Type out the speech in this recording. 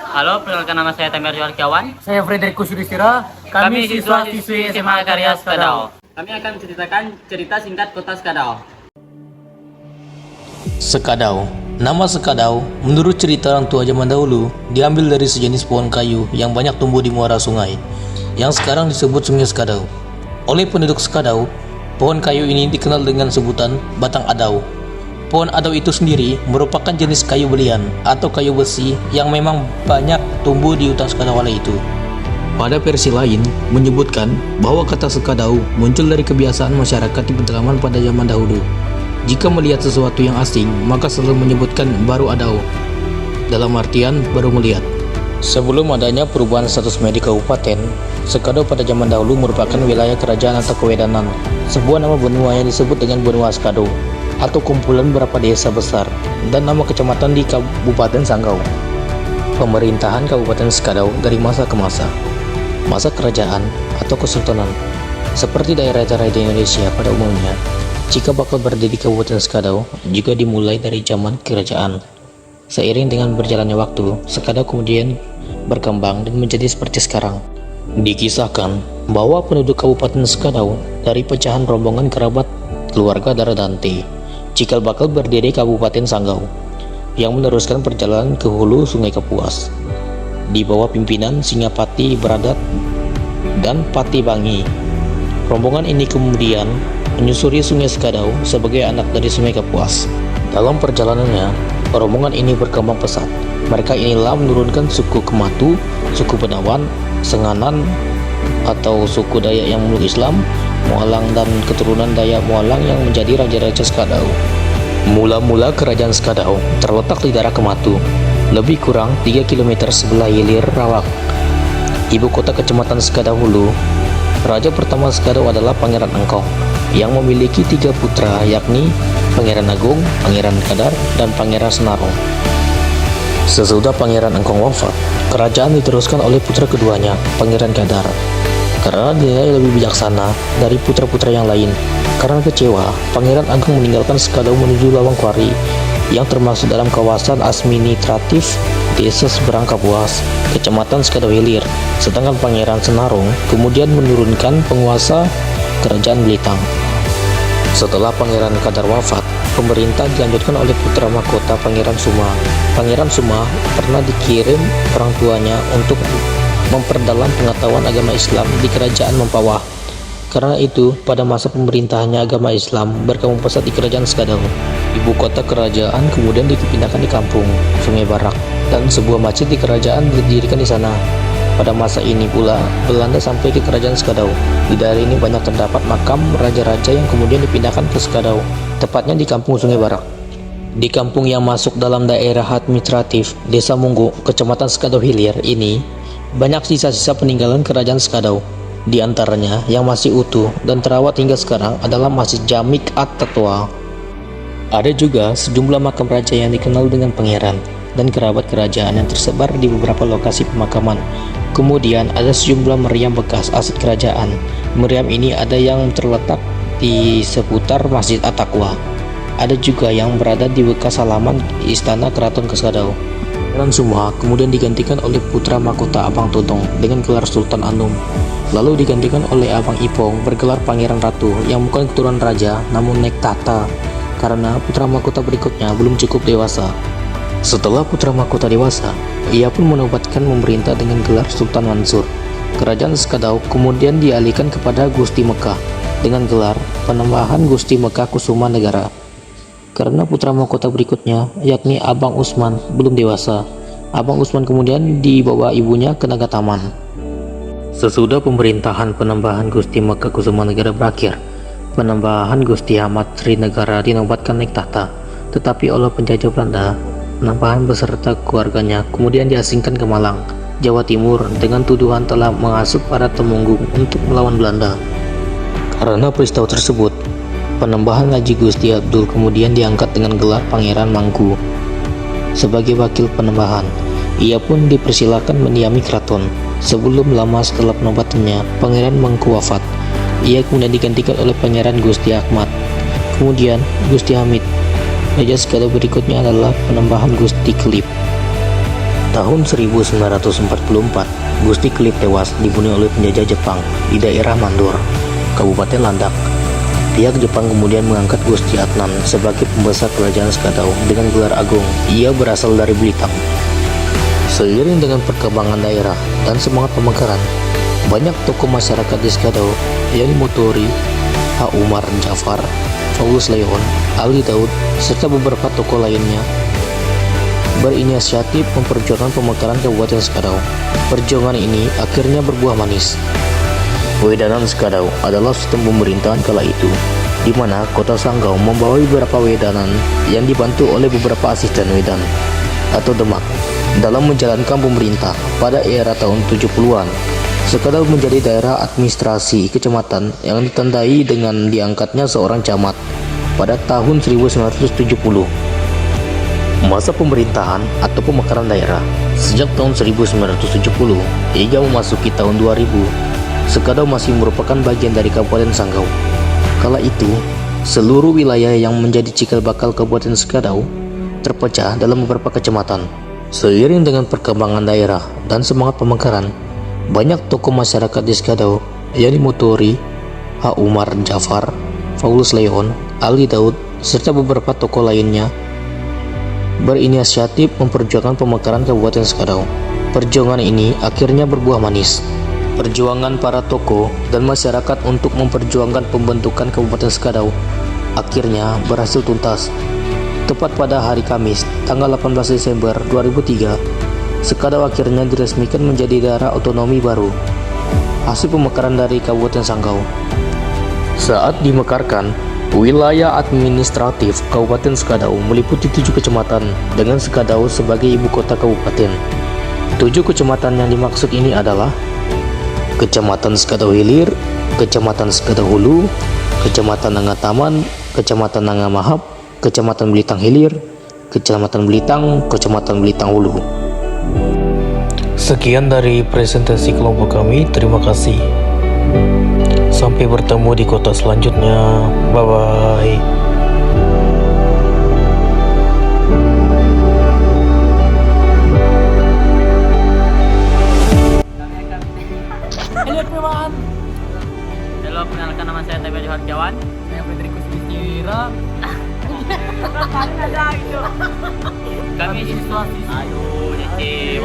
Halo, perkenalkan nama saya Tamer Juarkiawan. Saya Frederico Sudistira. Kami siswa-siswi SMA Karya Skadau. Kami akan menceritakan cerita singkat Kota Skadau. Sekadau. Nama Sekadau, menurut cerita orang tua zaman dahulu, diambil dari sejenis pohon kayu yang banyak tumbuh di muara sungai, yang sekarang disebut Sungai Sekadau. Oleh penduduk Sekadau, pohon kayu ini dikenal dengan sebutan batang adau. Pohon adau itu sendiri merupakan jenis kayu belian atau kayu besi yang memang banyak tumbuh di hutan Sekadau kala itu. Pada versi lain menyebutkan bahwa kata Sekadau muncul dari kebiasaan masyarakat di pedalaman pada zaman dahulu. Jika melihat sesuatu yang asing, maka selalu menyebutkan baru adau, dalam artian baru melihat. Sebelum adanya perubahan status medik kabupaten, Sekadau pada zaman dahulu merupakan wilayah kerajaan atau kewedanan, sebuah nama benua yang disebut dengan benua Sekadau, atau kumpulan beberapa desa besar, dan nama kecamatan di Kabupaten Sanggau. Pemerintahan Kabupaten Sekadau dari masa ke masa. Masa kerajaan atau kesultanan. Seperti daerah-daerah di Indonesia pada umumnya, cikal bakal berdiri Kabupaten Sekadau juga dimulai dari zaman kerajaan. Seiring dengan berjalannya waktu, Sekadau kemudian berkembang dan menjadi seperti sekarang. Dikisahkan bahwa penduduk Kabupaten Sekadau dari pecahan rombongan kerabat keluarga Daradante, cikal bakal berdiri Kabupaten Sanggau, yang meneruskan perjalanan ke hulu Sungai Kapuas di bawah pimpinan Singapati Beradat dan Pati Bangi. Rombongan ini kemudian menyusuri Sungai Sekadau sebagai anak dari Sungai Kapuas. Dalam perjalanannya, rombongan ini berkembang pesat. Mereka inilah menurunkan suku Kematu, suku Benawan, Senganan atau suku Dayak yang memeluk Islam, Mualang dan keturunan Dayak Mualang yang menjadi raja-raja Sekadau. Mula-mula kerajaan Sekadau terletak di daerah Kematu, lebih kurang 3 km sebelah hilir Rawak, ibu kota kecamatan Sekadau Hulu. Raja pertama Sekadau adalah Pangeran Engkong yang memiliki 3 putra, yakni Pangeran Agung, Pangeran Kadar, dan Pangeran Senarong. Sesudah Pangeran Engkong wafat, kerajaan diteruskan oleh putra keduanya, Pangeran Kadar. Karena dia lebih bijaksana dari putra-putra yang lain. Karena kecewa, Pangeran Agung meninggalkan Sekadau menuju Lawangkwari yang termasuk dalam kawasan administratif Desa Seberang Kapuas, Kecamatan Sekadau Hilir. Sedangkan Pangeran Senarong kemudian menurunkan penguasa Kerajaan Belitang. Setelah Pangeran Kadar wafat, pemerintah dilanjutkan oleh putra mahkota Pangeran Suma. Pangeran Suma pernah dikirim orang tuanya untuk memperdalam pengetahuan agama Islam di Kerajaan Mempawah. Karena itu, pada masa pemerintahannya agama Islam berkembang pesat di Kerajaan Sekadau. Ibu kota kerajaan kemudian dipindahkan di kampung Sungai Barak, dan sebuah masjid di kerajaan didirikan di sana. Pada masa ini pula, Belanda sampai ke Kerajaan Sekadau. Di daerah ini banyak terdapat makam raja-raja yang kemudian dipindahkan ke Sekadau, tepatnya di kampung Sungai Barak. Di kampung yang masuk dalam daerah administratif Desa Munggu, Kecamatan Sekadau Hilir ini, banyak sisa-sisa peninggalan Kerajaan Sekadau. Di antaranya yang masih utuh dan terawat hingga sekarang adalah Masjid Jamik At-Tatwa. Ada juga sejumlah makam raja yang dikenal dengan pangeran dan kerabat kerajaan yang tersebar di beberapa lokasi pemakaman. Kemudian ada sejumlah meriam bekas aset kerajaan. Meriam ini ada yang terletak di seputar Masjid At-Taqwa. Ada juga yang berada di bekas halaman Istana Keraton Sekadau. Pangeran Suma kemudian digantikan oleh putra mahkota Abang Totong dengan gelar Sultan Anum. Lalu digantikan oleh Abang Ipong bergelar Pangeran Ratu yang bukan keturunan raja namun naik tahta karena putra mahkota berikutnya belum cukup dewasa. Setelah putra mahkota dewasa, ia pun menobatkan memerintah dengan gelar Sultan Mansur. Kerajaan Sekadau kemudian dialihkan kepada Gusti Mekah dengan gelar Penambahan Gusti Mekah Kusuma Negara. Karena putra mahkota berikutnya, yakni Abang Usman, belum dewasa. Abang Usman kemudian dibawa ibunya ke Nagataman. Sesudah pemerintahan Penambahan Gusti Mekah Kusuma Negara berakhir, Penambahan Gusti Ahmad Sri Negara dinobatkan naik tahta. Tetapi oleh penjajah Belanda, Penambahan beserta keluarganya kemudian diasingkan ke Malang, Jawa Timur dengan tuduhan telah menghasut para temunggung untuk melawan Belanda. Karena peristiwa tersebut, Penambahan Haji Gusti Abdul kemudian diangkat dengan gelar Pangeran Mangku. Sebagai wakil Penambahan, ia pun dipersilakan mendiami keraton. Sebelum lama setelah penobatannya, Pangeran Mangku wafat. Ia kemudian digantikan oleh Pangeran Gusti Ahmad, kemudian Gusti Hamid. Raja Sekadau berikutnya adalah Penambahan Gusti Kelip. Tahun 1944, Gusti Klip tewas dibunuh oleh penjajah Jepang di daerah Mandor, Kabupaten Landak. Pihak Jepang kemudian mengangkat Gusti Adnan sebagai pembesar kerajaan Skadau dengan gelar agung. Ia berasal dari Blitar. Seiring dengan perkembangan daerah dan semangat pemekaran, banyak tokoh masyarakat di Skadau, yakni Motori, H. Umar Jafar, Paulus Leon, Ali Daud, serta beberapa tokoh lainnya berinisiatif memperjuangkan pemekaran Kabupaten Skadau. Perjuangan ini akhirnya berbuah manis. Wedanan Skadau adalah sistem pemerintahan kala itu, di mana kota Sanggau membawa beberapa wedanan yang dibantu oleh beberapa asisten wedan atau demak dalam menjalankan pemerintah. Pada era tahun 70-an, Skadau menjadi daerah administrasi kecamatan yang ditandai dengan diangkatnya seorang camat pada tahun 1970. Masa pemerintahan atau pemekaran daerah sejak tahun 1970 hingga memasuki tahun 2000, Skadau masih merupakan bagian dari Kabupaten Sanggau. Kala itu, seluruh wilayah yang menjadi cikal bakal Kabupaten Skadau terpecah dalam beberapa kecamatan. Seiring dengan perkembangan daerah dan semangat pemekaran, banyak tokoh masyarakat di Skadau, yakni Motori, H. Umar Jafar, Paulus Leon, Ali Daud, serta beberapa tokoh lainnya berinisiatif memperjuangkan pemekaran Kabupaten Skadau. Perjuangan ini akhirnya berbuah manis. Perjuangan para tokoh dan masyarakat untuk memperjuangkan pembentukan Kabupaten Skadau akhirnya berhasil tuntas. Tepat pada hari Kamis, tanggal 18 Desember 2003, Skadau akhirnya diresmikan menjadi daerah otonomi baru, hasil pemekaran dari Kabupaten Sanggau. Saat dimekarkan, wilayah administratif Kabupaten Skadau meliputi 7 kecamatan dengan Skadau sebagai ibu kota kabupaten. 7 kecamatan yang dimaksud ini adalah Kecamatan Skadau Hilir, Kecamatan Skadau Hulu, Kecamatan Nangataman, Kecamatan Nangamahap, Kecamatan Belitang Hilir, Kecamatan Belitang, Kecamatan Belitang Hulu. Sekian dari presentasi kelompok kami, terima kasih. Sampai bertemu di kota selanjutnya. Bye-bye. Halo teman, Halo, perkenalkan nama saya Tebe Johar Jawan. saya Federico Sulistira. Kami siswa. Aduh, jadi